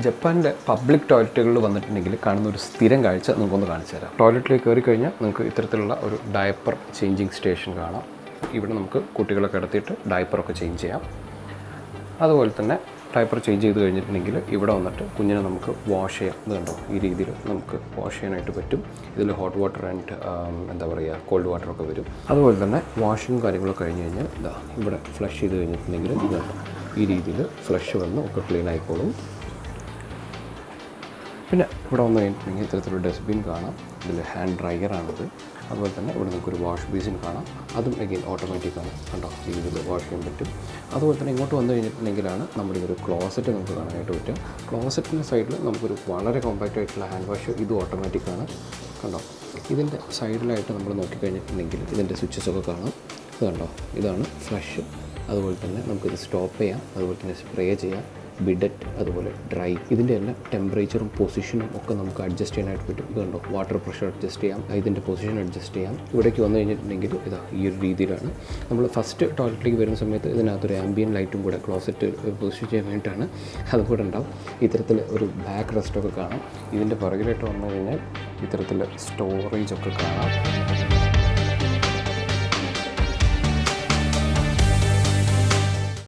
ജപ്പാനിലെ പബ്ലിക് ടോയ്ലറ്റുകളിൽ വന്നിട്ടുണ്ടെങ്കിൽ കാണുന്ന ഒരു സ്ഥിരം കാഴ്ച നിങ്ങൾക്കൊന്ന് കാണിച്ചു തരാം. ടോയ്ലറ്റിലേക്ക് കയറി കഴിഞ്ഞാൽ നിങ്ങൾക്ക് ഇത്തരത്തിലുള്ള ഒരു ഡയപ്പർ ചേഞ്ചിങ് സ്റ്റേഷൻ കാണാം. ഇവിടെ നമുക്ക് കുട്ടികളെ കിടത്തിയിട്ട് ഡയപ്പറൊക്കെ ചേഞ്ച് ചെയ്യാം. അതുപോലെ തന്നെ ഡയപ്പർ ചേഞ്ച് ചെയ്ത് കഴിഞ്ഞിട്ടുണ്ടെങ്കിൽ ഇവിടെ വന്നിട്ട് കുഞ്ഞിനെ നമുക്ക് വാഷ് ചെയ്യാം. ഇത് കണ്ടോ, ഈ രീതിയിൽ നമുക്ക് വാഷ് ചെയ്യാനായിട്ട് പറ്റും. ഇതിൽ ഹോട്ട് വാട്ടർ ആൻഡ് എന്താ പറയുക കോൾഡ് വാട്ടറൊക്കെ വരും. അതുപോലെ തന്നെ വാഷിങ് കാര്യങ്ങളൊക്കെ കഴിഞ്ഞ് കഴിഞ്ഞാൽ ഇതാ ഇവിടെ ഫ്ലഷ് ചെയ്ത് കഴിഞ്ഞിട്ടുണ്ടെങ്കിൽ ഇത് കണ്ടോ, ഈ രീതിയിൽ ഫ്ലഷ് വന്ന് ഒക്കെ ക്ലീൻ ആയിക്കോളും. പിന്നെ ഇവിടെ വന്നു കഴിഞ്ഞിട്ടുണ്ടെങ്കിൽ ഇത്തരത്തിലൊരു ഡസ്റ്റ്ബിൻ കാണാം. ഇതിൽ ഹാൻഡ് ഡ്രയറാണിത്. അതുപോലെ തന്നെ ഇവിടെ നിങ്ങൾക്കൊരു വാഷ് ബേസിൻ കാണാം. അതും അഗെയിൻ ഓട്ടോമാറ്റിക്കാണ്. കണ്ടോ, ഈ രീതിയിൽ വാഷ് ചെയ്യാൻ പറ്റും. അതുപോലെ തന്നെ ഇങ്ങോട്ട് വന്നു കഴിഞ്ഞിട്ടുണ്ടെങ്കിലാണ് നമ്മുടെ ഒരു ക്ലോസറ്റ് നമുക്ക് കാണാനായിട്ട് പറ്റും. ക്ലോസറ്റിൻ്റെ സൈഡിൽ നമുക്കൊരു വളരെ കോമ്പാക്റ്റ് ആയിട്ടുള്ള ഹാൻഡ് വാഷ്, ഇതും ഓട്ടോമാറ്റിക്കാണ്. കണ്ടോ, ഇതിൻ്റെ സൈഡിലായിട്ട് നമ്മൾ നോക്കിക്കഴിഞ്ഞിട്ടുണ്ടെങ്കിൽ ഇതിൻ്റെ സ്വിച്ചസൊക്കെ കാണാം. ഇത് കണ്ടോ, ഇതാണ് ഫ്ലഷ്. അതുപോലെ തന്നെ നമുക്കിത് സ്റ്റോപ്പ് ചെയ്യാം. അതുപോലെ തന്നെ സ്പ്രേ ചെയ്യാം. ബിഡറ്റ്, അതുപോലെ ഡ്രൈ, ഇതിൻ്റെ എല്ലാം ടെമ്പറേച്ചറും പൊസിഷനും ഒക്കെ നമുക്ക് അഡ്ജസ്റ്റ് ചെയ്യാനായിട്ട് പറ്റും. ഇത് കണ്ടോ, വാട്ടർ പ്രഷർ അഡ്ജസ്റ്റ് ചെയ്യാം, ഇതിൻ്റെ പൊസിഷൻ അഡ്ജസ്റ്റ് ചെയ്യാം. ഇവിടേക്ക് വന്നു കഴിഞ്ഞിട്ടുണ്ടെങ്കിൽ ഇതാ ഈ ഒരു രീതിയിലാണ്. നമ്മൾ ഫസ്റ്റ് ടോയ്ലറ്റിലേക്ക് വരുന്ന സമയത്ത് ഇതിനകത്തൊരു ആംബിയൻ ലൈറ്റും കൂടെ ക്ലോസറ്റ് പൊസിഷൻ ചെയ്യാൻ വേണ്ടിയിട്ടാണ്, അതുകൂടെ ഉണ്ടാവും. ഇത്തരത്തിൽ ഒരു ബാക്ക് റെസ്റ്റൊക്കെ കാണാം. ഇതിൻ്റെ പുറകിലായിട്ട് വന്നു കഴിഞ്ഞാൽ ഇത്തരത്തിൽ സ്റ്റോറേജൊക്കെ കാണാം.